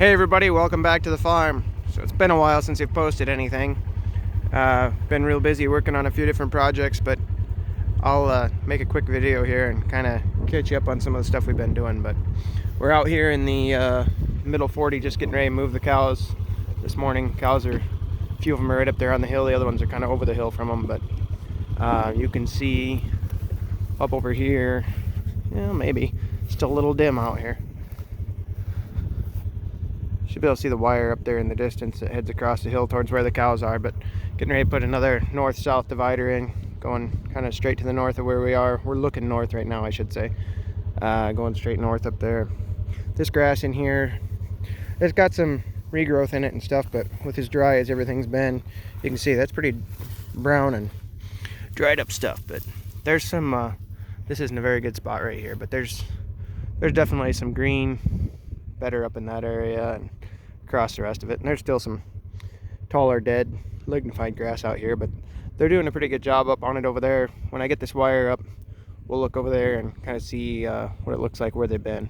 Hey everybody, welcome back to the farm. So it's been a while since we've posted anything. Been real busy working on a few different projects, but I'll make a quick video here and kind of catch you up on some of the stuff we've been doing. But we're out here in the middle 40 just getting ready to move the cows this morning. Cows are, a few of them are right up there on the hill, the other ones are kind of over the hill from them, but you can see up over here, yeah, maybe, still a little dim out here. Should be able to see the wire up there in the distance that heads across the hill towards where the cows are, but getting ready to put another north-south divider in, going kind of straight to the north of where we are. We're looking north right now, I should say. Going straight north up there. This grass in here, it's got some regrowth in it and stuff, but with as dry as everything's been, you can see that's pretty brown and dried up stuff. But there's some, this isn't a very good spot right here, but there's definitely some green better up in that area and across the rest of it. And there's still some taller dead lignified grass out here, but they're doing a pretty good job up on it over there. When I get this wire up, we'll look over there and kind of see what it looks like where they've been.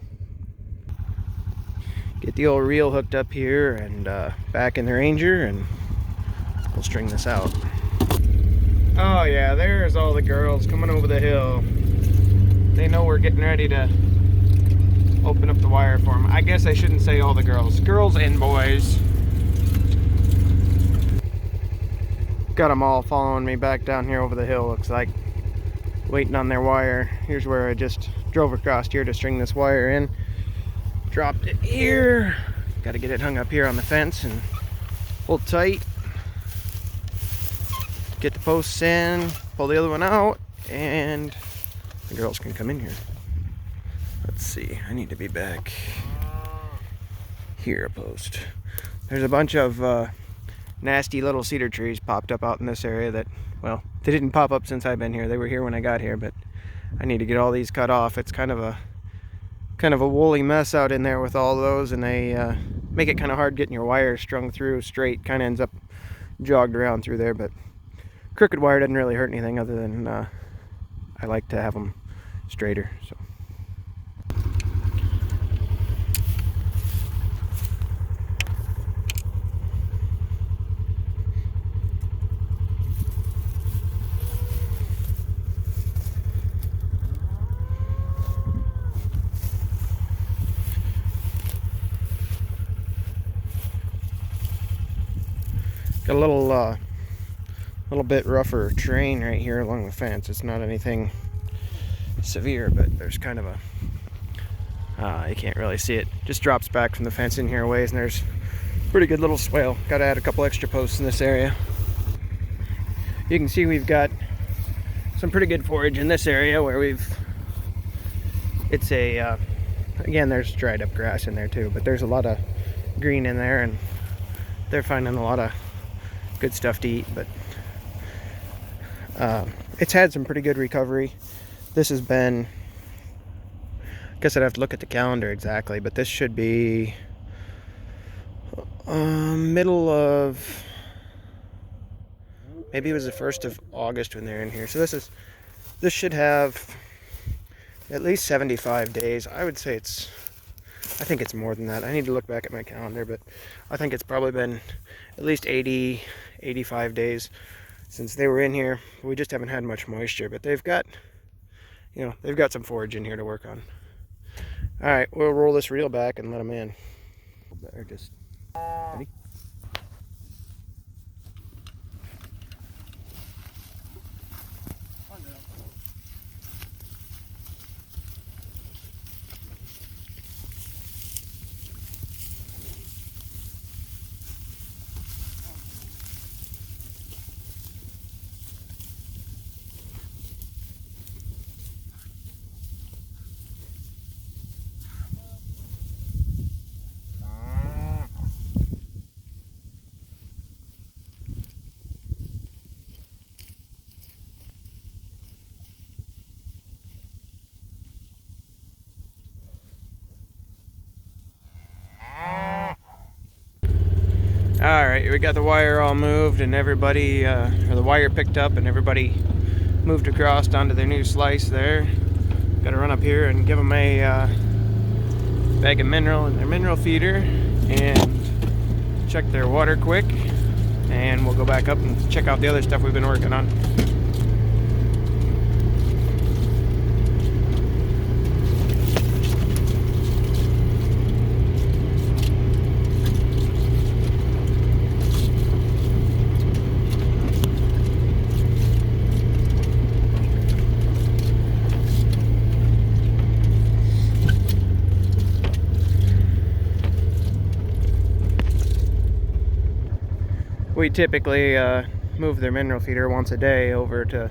Get the old reel hooked up here and back in the Ranger, and we'll string this out. Oh yeah, there's all the girls coming over the hill. They know we're getting ready to open up the wire for them. I guess I shouldn't say all the girls. Girls and boys. Got them all following me back down here over the hill, looks like. Waiting on their wire. Here's where I just drove across here to string this wire in. Dropped it here. Got to get it hung up here on the fence and hold tight. Get the posts in, pull the other one out, and the girls can come in here. Let's see, I need to be back here a post. There's a bunch of nasty little cedar trees popped up out in this area that, well, they didn't pop up since I've been here. They were here when I got here, but I need to get all these cut off. It's kind of a woolly mess out in there with all those, and they make it kind of hard getting your wire strung through straight. Kind of ends up jogged around through there, but crooked wire doesn't really hurt anything other than I like to have them straighter. So. Got a little bit rougher terrain right here along the fence. It's not anything severe, but there's kind of a, you can't really see it. Just drops back from the fence in here a ways, and there's a pretty good little swale. Got to add a couple extra posts in this area. You can see we've got some pretty good forage in this area where it's a, again, there's dried up grass in there too, but there's a lot of green in there, and they're finding a lot of good stuff to eat. But it's had some pretty good recovery. This has been, I guess I'd have to look at the calendar exactly, but this should be middle of, maybe it was the 1st of August when they're in here. So this should have at least 75 days. I would say I think it's more than that. I need to look back at my calendar, but I think it's probably been at least 80, 85 days since they were in here. We just haven't had much moisture, but they've got some forage in here to work on. All right, we'll roll this reel back and let them in. Better just, ready? Alright, we got the wire all moved and everybody, or the wire picked up and everybody moved across onto their new slice there. Got to run up here and give them a bag of mineral and their mineral feeder. and check their water quick, and we'll go back up and check out the other stuff we've been working on. We typically move their mineral feeder once a day over to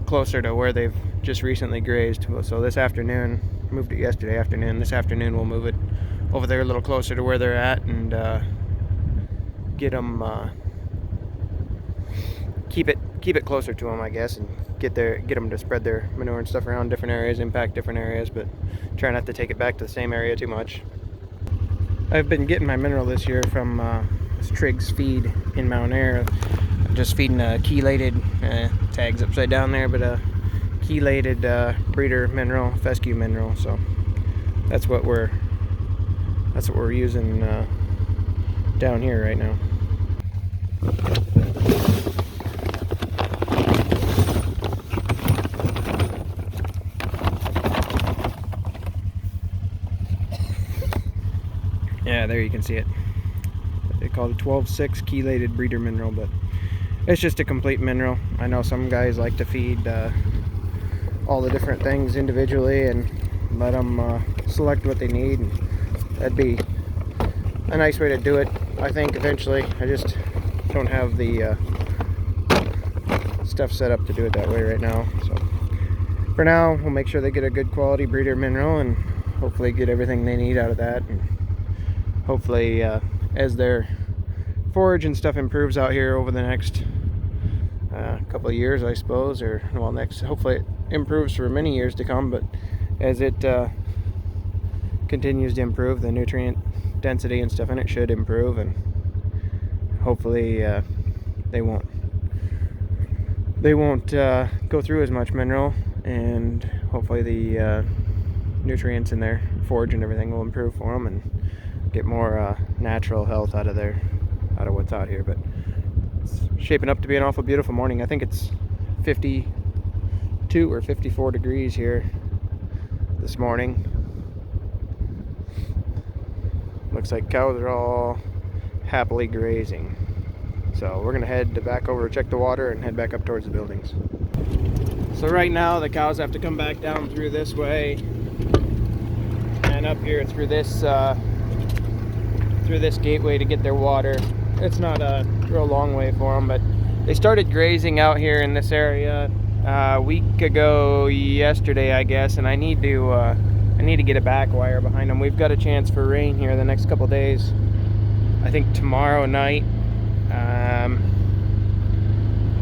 closer to where they've just recently grazed. So this afternoon, moved it yesterday afternoon. This afternoon we'll move it over there a little closer to where they're at and get them, keep it closer to them, I guess, and get them to spread their manure and stuff around different areas, impact different areas, but try not to take it back to the same area too much. I've been getting my mineral this year from Triggs feed in Mount Ayr. I'm just feeding a chelated, tags upside down there, but a chelated breeder mineral, fescue mineral. So that's what we're using down here right now. Yeah, there you can see it. They call it 12-6 chelated breeder mineral, but it's just a complete mineral. I know some guys like to feed all the different things individually and let them select what they need, and that'd be a nice way to do it, I think, eventually. I just don't have the stuff set up to do it that way right now. So for now, we'll make sure they get a good quality breeder mineral and hopefully get everything they need out of that. And hopefully as their forage and stuff improves out here over the next couple of years, I suppose, or well, hopefully it improves for many years to come, but as it continues to improve, the nutrient density and stuff in it should improve, and hopefully they won't go through as much mineral, and hopefully the nutrients in their forage and everything will improve for them and get more natural health out of what's out here. But it's shaping up to be an awful beautiful morning. I think it's 52 or 54 degrees here this morning. Looks like cows are all happily grazing. So we're gonna head back over, check the water, and head back up towards the buildings. So right now the cows have to come back down through this way and up here through this gateway to get their water. It's not a real long way for them, but they started grazing out here in this area a week ago yesterday, I guess, and I need to get a back wire behind them. We've got a chance for rain here the next couple days. I think tomorrow night,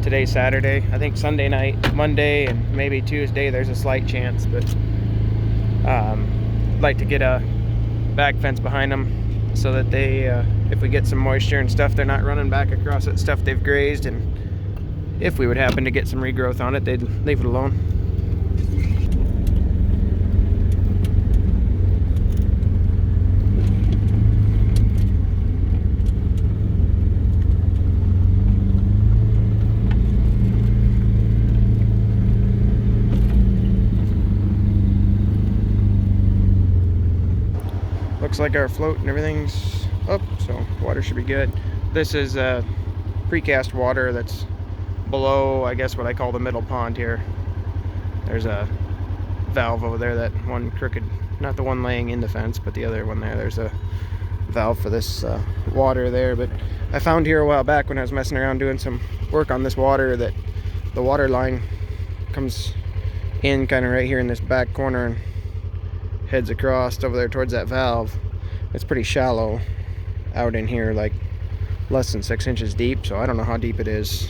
today's Saturday, I think Sunday night, Monday, and maybe Tuesday there's a slight chance, but I'd like to get a back fence behind them so that they, if we get some moisture and stuff, they're not running back across that stuff they've grazed, and if we would happen to get some regrowth on it, they'd leave it alone. Looks like our float and everything's up, so water should be good. This is precast water that's below, I guess, what I call the middle pond here. There's a valve over there, that one crooked, not the one laying in the fence, but the other one there. There's a valve for this water there. But I found here a while back when I was messing around doing some work on this water that the water line comes in kind of right here in this back corner and heads across over there towards that valve. It's pretty shallow out in here, like less than 6 inches deep, so I don't know how deep it is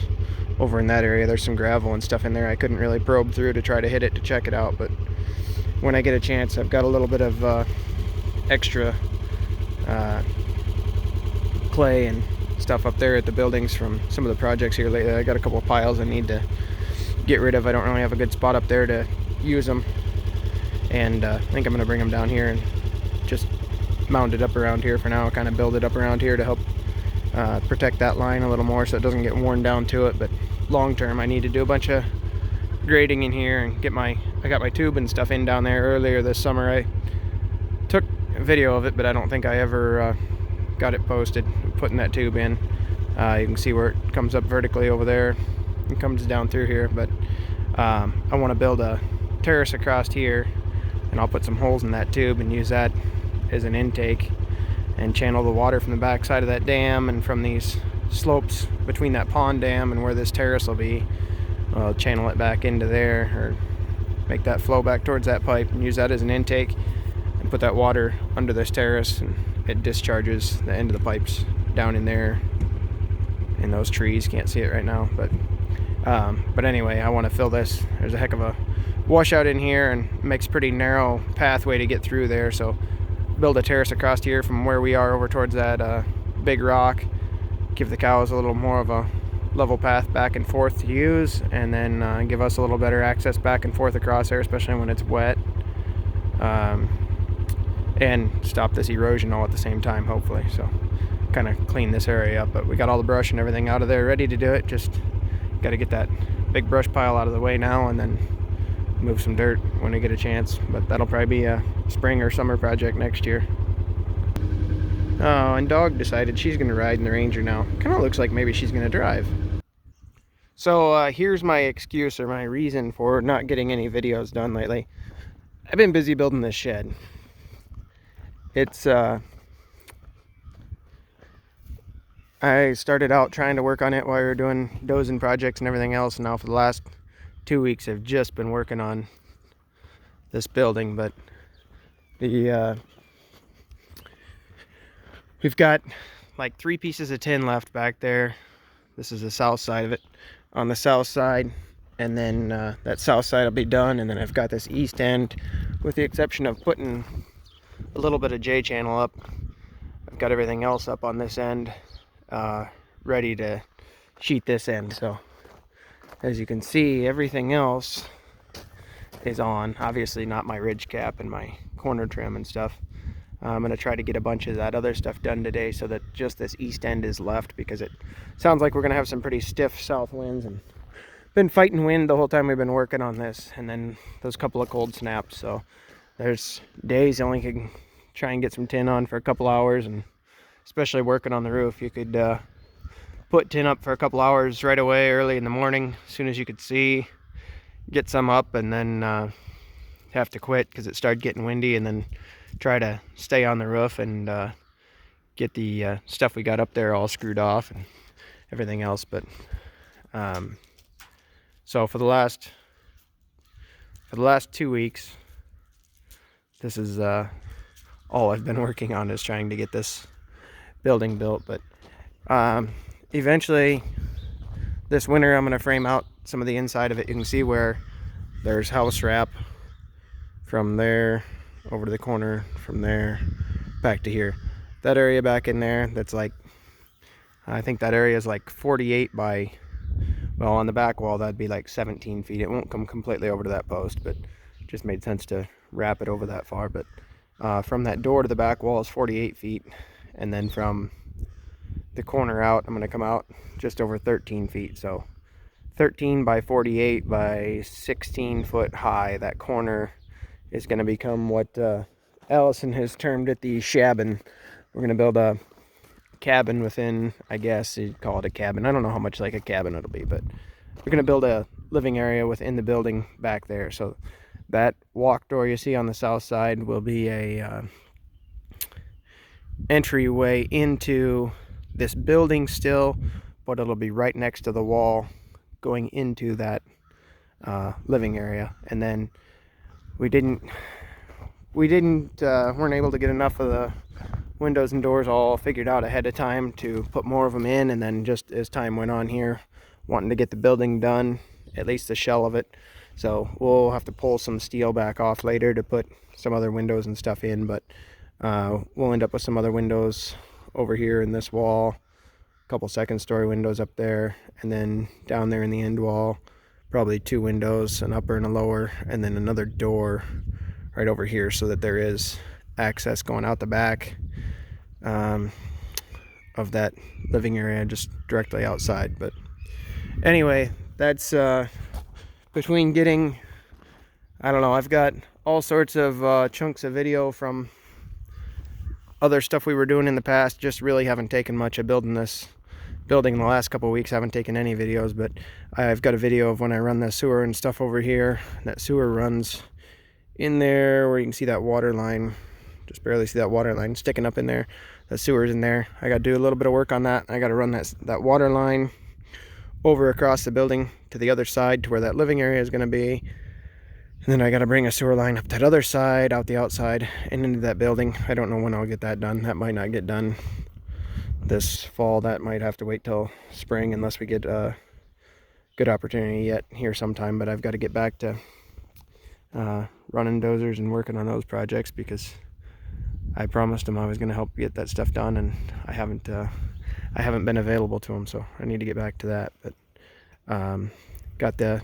over in that area. There's some gravel and stuff in there. I couldn't really probe through to try to hit it to check it out, but when I get a chance, I've got a little bit of extra clay and stuff up there at the buildings from some of the projects here lately. I got a couple of piles I need to get rid of. I don't really have a good spot up there to use them, and I think I'm going to bring them down here and just mound it up around here for now, kind of build it up around here to help protect that line a little more so it doesn't get worn down to it. But long term I need to do a bunch of grading in here and get I got my tube and stuff in down there earlier this summer. I took a video of it, but I don't think I ever got it posted, putting that tube in. You can see where it comes up vertically over there and comes down through here. But I want to build a terrace across here, and I'll put some holes in that tube and use that as an intake and channel the water from the back side of that dam and from these slopes between that pond dam and where this terrace will be. I'll channel it back into there, or make that flow back towards that pipe and use that as an intake and put that water under this terrace, and it discharges the end of the pipes down in there in those trees. Can't see it right now, but anyway, I want to fill this. There's a heck of a washout in here and makes a pretty narrow pathway to get through there, so build a terrace across here from where we are over towards that big rock, give the cows a little more of a level path back and forth to use, and then give us a little better access back and forth across there, especially when it's wet, and stop this erosion all at the same time, hopefully. So kind of clean this area up, but we got all the brush and everything out of there ready to do it. Just got to get that big brush pile out of the way now, and then move some dirt when we get a chance. But that'll probably be a spring or summer project next year. Oh, and Dog decided she's gonna ride in the Ranger now. Kind of looks like maybe she's gonna drive. So here's my excuse, or my reason for not getting any videos done lately. I've been busy building this shed. It's I started out trying to work on it while we were doing dozing projects and everything else, and now for the last 2 weeks I've just been working on this building. But we've got like 3 pieces of tin left back there. This is the south side of it. On the south side, and then that south side will be done, and then I've got this east end, with the exception of putting a little bit of J-channel up. I've got everything else up on this end, ready to sheet this end. So as you can see, everything else is on. Obviously not my ridge cap and my corner trim and stuff. I'm going to try to get a bunch of that other stuff done today so that just this east end is left, because it sounds like we're going to have some pretty stiff south winds, and been fighting wind the whole time we've been working on this, and then those couple of cold snaps. So there's days you only can try and get some tin on for a couple hours, and especially working on the roof, you could put tin up for a couple hours right away early in the morning as soon as you could see, get some up, and then have to quit because it started getting windy, and then try to stay on the roof and get the stuff we got up there all screwed off and everything else. But so for the last 2 weeks, this is all I've been working on, is trying to get this building built. But eventually this winter I'm going to frame out some of the inside of it. You can see where there's house wrap from there over to the corner, from there back to here. That area back in there, that's like, I think that area is like 48 by, well, on the back wall that'd be like 17 feet. It won't come completely over to that post, but it just made sense to wrap it over that far. But from that door to the back wall is 48 feet, and then from the corner out I'm going to come out just over 13 feet. So 13 by 48 by 16 foot high. That corner is going to become what Allison has termed it the shabin. We're going to build a cabin within, I guess you'd call it a cabin. I don't know how much like a cabin it'll be, but we're going to build a living area within the building back there. So that walk door you see on the south side will be a entryway into this building still, but it'll be right next to the wall going into that living area. And then weren't able to get enough of the windows and doors all figured out ahead of time to put more of them in, and then just as time went on here, wanting to get the building done, at least the shell of it. So we'll have to pull some steel back off later to put some other windows and stuff in, but we'll end up with some other windows over here in this wall, a couple second story windows up there, and then down there in the end wall probably 2 windows, an upper and a lower, and then another door right over here, so that there is access going out the back of that living area, just directly outside. But anyway, that's between getting, I don't know, I've got all sorts of chunks of video from other stuff we were doing in the past. Just really haven't taken much of building this building in the last couple of weeks. I haven't taken any videos, but I've got a video of when I run the sewer and stuff over here. That sewer runs in there where you can see that water line, just barely see that water line sticking up in there. The sewer's in there. I got to do a little bit of work on that. I got to run that water line over across the building to the other side to where that living area is going to be. And then I got to bring a sewer line up that other side, out the outside, and into that building. I don't know when I'll get that done. That might not get done this fall. That might have to wait till spring unless we get a good opportunity yet here sometime. But I've got to get back to running dozers and working on those projects, because I promised them I was going to help get that stuff done, and I haven't been available to them, so I need to get back to that. But got the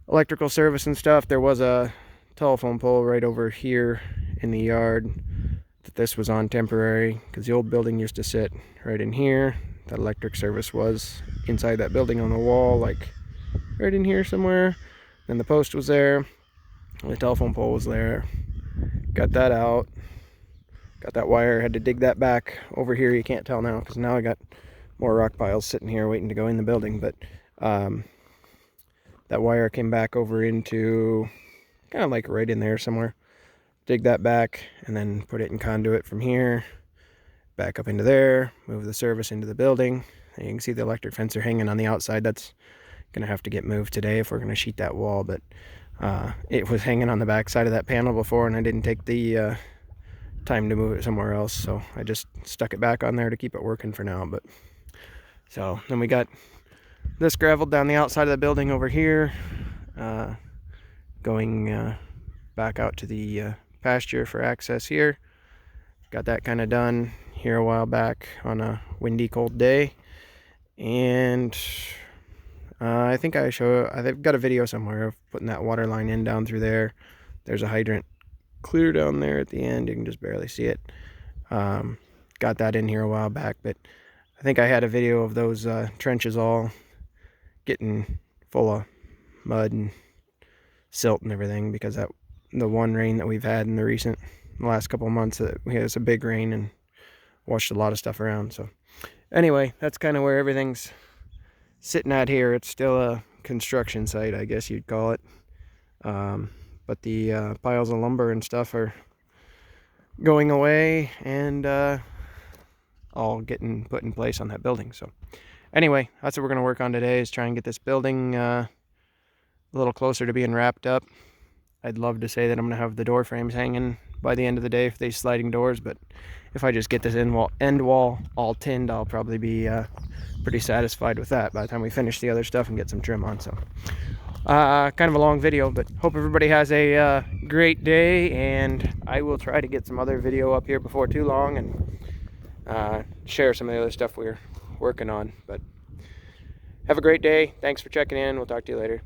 electrical service and stuff. There was a telephone pole right over here in the yard that this was on temporary, because the old building used to sit right in here. That electric service was inside that building on the wall, like right in here somewhere. Then the post was there, the telephone pole was there. Got that out, got that wire, had to dig that back over here. You can't tell now because now I got more rock piles sitting here waiting to go in the building. But that wire came back over into kind of like right in there somewhere. Dig that back and then put it in conduit from here back up into there, move the service into the building. And you can see the electric fence are hanging on the outside. That's gonna have to get moved today if we're gonna sheet that wall. But it was hanging on the back side of that panel before, and I didn't take the time to move it somewhere else, so I just stuck it back on there to keep it working for now. But so then we got this gravel down the outside of the building over here, going back out to the pasture for access here. Got that kind of done here a while back on a windy, cold day. And I think I've got a video somewhere of putting that water line in down through there. There's a hydrant clear down there at the end. You can just barely see it. Got that in here a while back, but I think I had a video of those trenches all getting full of mud and silt and everything, because the one rain that we've had in the last couple of months, we had some big rain and washed a lot of stuff around. So anyway, that's kind of where everything's sitting at here. It's still a construction site, I guess you'd call it. But the piles of lumber and stuff are going away and all getting put in place on that building. So anyway, that's what we're going to work on today, is try and get this building a little closer to being wrapped up. I'd love to say that I'm going to have the door frames hanging by the end of the day for these sliding doors, but if I just get this end wall all tinned, I'll probably be pretty satisfied with that by the time we finish the other stuff and get some trim on. So kind of a long video, but hope everybody has a great day, and I will try to get some other video up here before too long and share some of the other stuff we're working on. But have a great day. Thanks for checking in. We'll talk to you later.